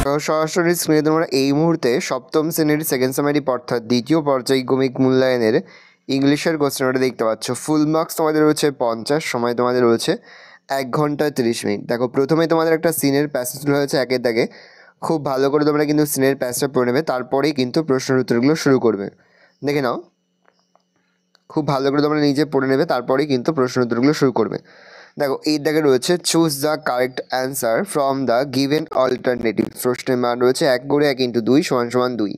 সরাসরি স্ক্রিনে তোমরা এই মুহূর্তে সপ্তম শ্রেণীর সেকেন্ড সামারি অর্থাৎ দ্বিতীয় পর্যায়ক্রমিক মূল্যায়নের ইংলিশের কোশ্চেনটা দেখতে পাচ্ছ। ফুল মার্কস তোমাদের রয়েছে 50, সময় তোমাদের রয়েছে 1 ঘন্টা 30 মিনিট। দেখো প্রথমে তোমাদের একটা সিনের প্যাসেজ রয়েছে একের দাগে, খুব ভালো করে তোমরা কিন্তু সিনের প্যাসেজটা পড়ে নেবে, তারপরেই কিন্তু প্রশ্নের উত্তরগুলো শুরু করবে। দেখে নাও, খুব ভালো করে তোমরা নিজে পড়ে নেবে, তারপরেই কিন্তু প্রশ্নের উত্তরগুলো শুরু করবে। দেখো এই দাগে রয়েছে choose the correct answer from the given alternative. প্রশ্নের মান রয়েছে 1 করে 1 × 2 = 2।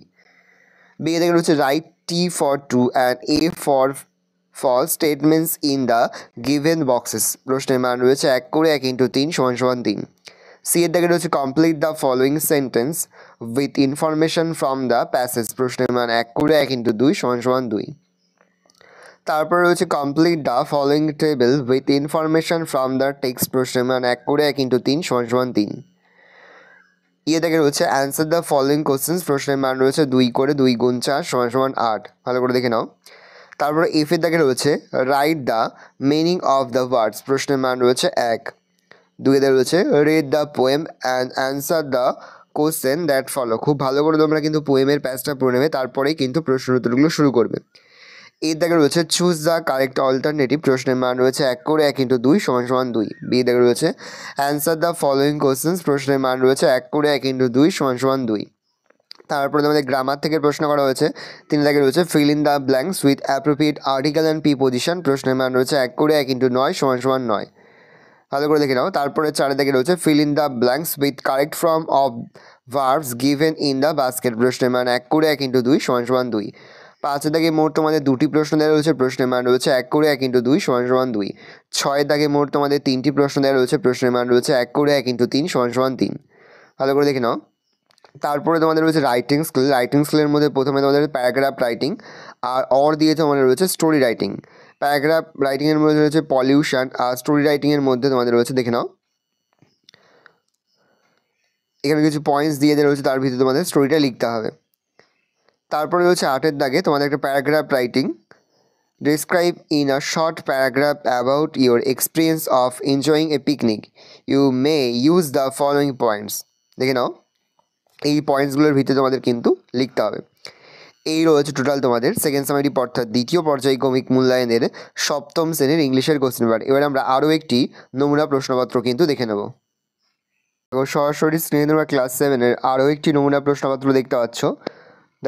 বি দাগে রয়েছে write T for true and F for false statements in the given boxes. প্রশ্নের মান রয়েছে 1 করে 1 × 3 = 3। সি এর দাগে রয়েছে complete the following sentence with information from the passage. প্রশ্নের মান 1 করে 1 × 2 = 2। তারপর রয়েছে complete the following table with information from the text. প্রশ্নের মান 1 করে 1 × 3 = 3। ইয়ে দেখে রয়েছে অ্যান্সার দ্য ফলোয়িং কোশ্চেন্স। প্রশ্নের মান রয়েছে 2 করে 2 × 4 = 8। ভালো করে দেখে নাও। তারপর এফের দাগে রয়েছে write the meaning of the words. প্রশ্নের মান রয়েছে 1। 2 এ রয়েছে read the poem and answer the question that follow. খুব ভালো করে তোমরা কিন্তু পোয়েমের প্যাসটা পড়ে নেবে, তারপরেই কিন্তু প্রশ্নের উত্তরগুলো শুরু করবে। এর দাগে রয়েছে চুজ দ্য কারেক্ট অল্টারনেটিভ। প্রশ্নের মান রয়েছে 1 করে 1 × 2 = 2। বি দাগে রয়েছে অ্যান্সার দ্য ফলোয়িং কোশ্চেন্স। প্রশ্নের মান রয়েছে 1 করে 1 × 2 = 2। তারপরে তোমাদের গ্রামার থেকে প্রশ্ন করা হয়েছে। 3 দাগে রয়েছে fill in the blanks with appropriate article and preposition. প্রশ্নের মান রয়েছে 1 করে 1 × 9 = 9। ভালো করে দেখে নাও। তারপরে 4 দাগে রয়েছে fill in the blanks with correct form of verbs given in the basket. প্রশ্নের মান 1 করে 1 × 2 = 2। 5 দাগে মোট তোমাদের 2টি প্রশ্ন দেওয়া রয়েছে। প্রশ্নের মান রয়েছে 1 করে 1 × 2 = 2। 6 দাগে মোট তোমাদের 3টি প্রশ্ন দেওয়া রয়েছে। প্রশ্নের মান রয়েছে 1 করে 1 × 3 = 3। ভালো করে দেখে নাও। তারপরে তোমাদের রয়েছে রাইটিং স্কিল। রাইটিং স্কিলের মধ্যে প্রথমে তোমাদের প্যারাগ্রাফ রাইটিং আর দিয়ে তোমাদের রয়েছে স্টোরি রাইটিং। প্যারাগ্রাফ রাইটিংয়ের মধ্যে রয়েছে পলিউশন, আর স্টোরি রাইটিংয়ের মধ্যে তোমাদের রয়েছে, দেখে নাও এখানে কিছু পয়েন্টস দিয়ে দেওয়া রয়েছে, তার ভিতরে তোমাদের স্টোরিটা লিখতে হবে। তারপরে রয়েছে 8 দাগে তোমাদের একটা paragraph writing. Describe in a short paragraph about your experience of enjoying a picnic. You may use the following points. দেখে নাও, এই পয়েন্টসগুলোর ভিতরে তোমাদের কিন্তু লিখতে হবে। এই রয়েছে টোটাল তোমাদের সেকেন্ড সামারি অর্থাৎ দ্বিতীয় পর্যায়ক্রমিক মূল্যায়নের সপ্তম শ্রেণীর ইংলিশের কোশ্চেন পেপার। এবার আমরা আরও একটি নমুনা প্রশ্নপত্র কিন্তু দেখে নেব। সরাসরি স্ক্রিনে তোমরা ক্লাস 7-এর আরও একটি নমুনা প্রশ্নপত্র দেখতে পাচ্ছ।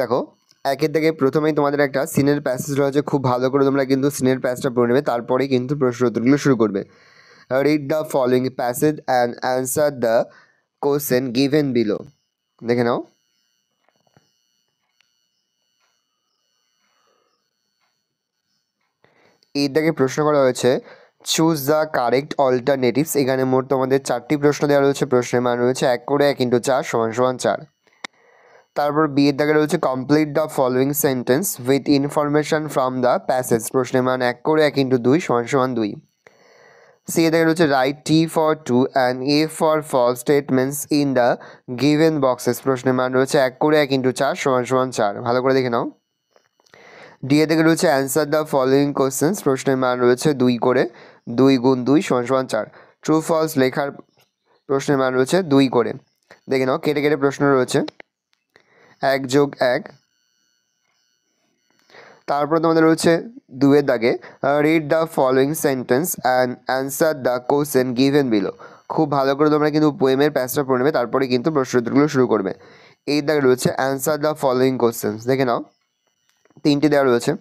দেখো একের থেকে প্রথমেই তোমাদের একটা সিনের প্যাসেজ রয়েছে, খুব ভালো করে তোমরা কিন্তু সিনের প্যাসেজটা পড়ে নেবে, তারপরেই কিন্তু প্রশ্ন উত্তরগুলো শুরু করবে। Read the following passage and answer the question given below. দেখে নাও। এর দাগে প্রশ্ন করা হয়েছে চুজ দ্য কারেক্ট অল্টারনেটিভস। এখানে মোট তোমাদের 4টি প্রশ্ন দেওয়া রয়েছে। প্রশ্নের মান রয়েছে 1 করে 1 × 4 = 4। তারপর বি এর দাগে রয়েছে complete the following sentence with information from the passage. প্রশ্নের মান 1 করে 1 × 2 = 2। সি এর দাগে রয়েছে write T for true and F for false statements in the given boxes. প্রশ্নের মান রয়েছে 1 করে 1 × 4 = 4। ভালো করে দেখে নাও। ডি এর দিকে রয়েছে অ্যান্সার দ্য ফলোয়িং কোশ্চেন্স। প্রশ্নের মান রয়েছে 2 করে 2 × 2 = 4। ট্রু ফলস লেখার প্রশ্নের মান রয়েছে 2 করে। দেখে নাও, কেটে কেটে প্রশ্ন রয়েছে 1 + 1। তারপরে তোমাদের রয়েছে 2 এর দাগে read the following sentence and answer the question given below. খুব ভালো করে তোমরা কিন্তু পোয়েমের প্যাসটা পড়ে নেবে, তারপরে কিন্তু প্রশ্ন উত্তরগুলো শুরু করবে। এই দাগে রয়েছে অ্যান্সার দ্য ফলোয়িং কোশ্চেন্স। দেখে নাও, 3টি দেওয়া রয়েছে।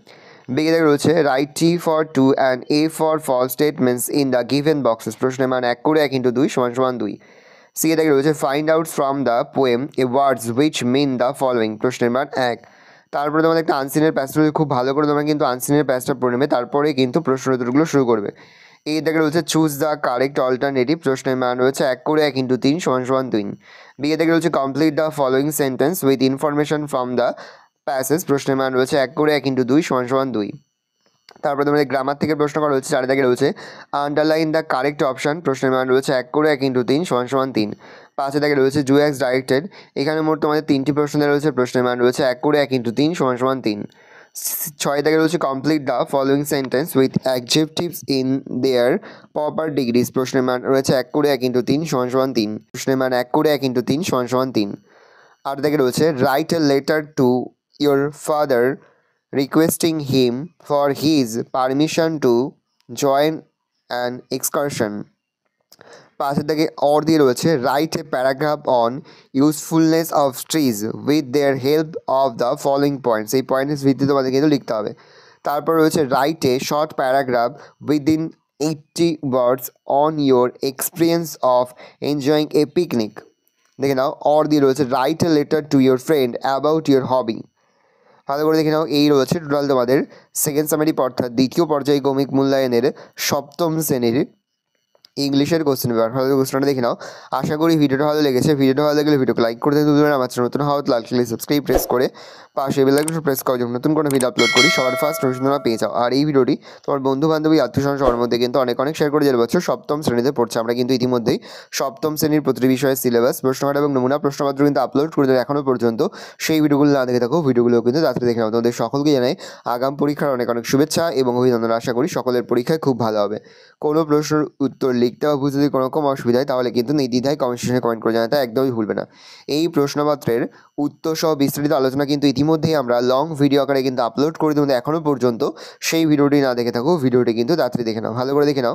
বিগে দাগে রয়েছে write T for true and F for false statements in the given boxes. প্রশ্নের মান 1 করে 1 × 2 = 2। সি এ দাগে রয়েছে find out from the poem a words which mean the following. প্রশ্নের মান 1। তারপরে তোমাদের একটা আনসিনের প্যাসেজ রয়েছে, খুব ভালো করে তোমরা কিন্তু আনসিনের প্যাসটা পড়ে নেবে, তারপরে কিন্তু প্রশ্ন উত্তরগুলো শুরু করবে। এই দাগে রয়েছে চুজ দ্য কারেক্ট অল্টারনেটিভ। প্রশ্নের মান রয়েছে 1 করে 1 × 3 = 3। বিগে দাগে রয়েছে complete the following sentence with information from the passage. প্রশ্নের মান রয়েছে 1 করে 1 × 2 = 2। তারপরে তোমাদের গ্রামার থেকে প্রশ্ন করা হচ্ছে। 4 দাগে রয়েছে আন্ডারলাইন দ্য কারেক্ট অপশান। প্রশ্নের মান রয়েছে 1 করে 1 × 3 = 3। 5 দাগে রয়েছে ডু অ্যাজ ডাইরেক্টেড। এখানে মোট তোমাদের 3টি প্রশ্ন দেওয়া রয়েছে। প্রশ্নের মান রয়েছে 1 করে 1 × 3 = 3। 6 দাগে রয়েছে complete the following sentence with adjectives in their proper degrees. প্রশ্নের মান রয়েছে 1 করে 1 × 3 = 3। প্রশ্নের মান 1 করে 1 × 3 = 3। আর দেখে রয়েছে write a letter to your father requesting him for his permission to join an excursion. পাশের দিকে অর দিয়ে রয়েছে write a paragraph on usefulness of trees with their help of the following points. এই পয়েন্টের ভিত্তিতে তোমাদের কিন্তু লিখতে হবে। তারপর রয়েছে write a short paragraph within 80 words on your experience of enjoying a picnic. দেখে নাও অর দিয়ে রয়েছে write a letter to your friend about your hobby. ভালো করে দেখে নাও, এই রয়েছে টোটাল তোমাদের সেকেন্ড সামারি অর্থাৎ দ্বিতীয় পর্যায়ক্রমিক মূল্যায়নের সপ্তম শ্রেণীর ইংলিশের কোশ্চেন পেপার। ভালো কোশ্চেনটা দেখে নাও। আশা করি ভিডিওটা ভালো লেগেছে। ভিডিওটা ভালো লাগলে ভিডিওকে লাইক করে দিতে ভুলবেন না। আমার চ্যানেল নতুন হওয়া লাল কালার সাবস্ক্রাইব প্রেস করে পাশে বেল আইকনটা প্রেস করে যখন নতুন কোনো ভিডিও আপলোড করি সবার ফার্স্ট নোটিফিকেশন তোমরা পেয়ে যাও। আর এই ভিডিওটি তোমার বন্ধু বান্ধবী আত্মীয়স্বজন সবার মধ্যে কিন্তু অনেক শেয়ার করে যে বছর সপ্তম শ্রেণীতে পড়ছে। আমরা কিন্তু ইতিমধ্যেই সপ্তম শ্রেণীর প্রতিটি বিষয়ের সিলেবাস, প্রশ্নকার এবং নমুনা প্রশ্নপত্র কিন্তু আপলোড করে দেবে। এখনও পর্যন্ত সেই ভিডিওগুলো না দেখে থাকো, ভিডিওগুলো কিন্তু তাড়াতাড়ি দেখে নাও। তোমাদের সকলকে জানাই আগাম পরীক্ষার অনেক শুভেচ্ছা এবং অভিনন্দন। আশা করি সকলের পরীক্ষায় খুব ভালো হবে। কোনো প্রশ্নের উত্তর লিখতে বা বুঝতে যদি কোনো রকম অসুবিধা হয় তাহলে কিন্তু নির্দ্বিধায় কমেন্ট সেকশনে কমেন্ট করে জানাতে একদমই ভুলবে না। এই প্রশ্নপত্রের উত্তর সহ বিস্তারিত আলোচনা কিন্তু ইতিমধ্যেই আমরা লং ভিডিও আকারে কিন্তু আপলোড করে দেবো। এখনও পর্যন্ত সেই ভিডিওটি না দেখে থাকো, ভিডিওটি কিন্তু তাড়াতাড়ি দেখে নাও, ভালো করে দেখে নাও।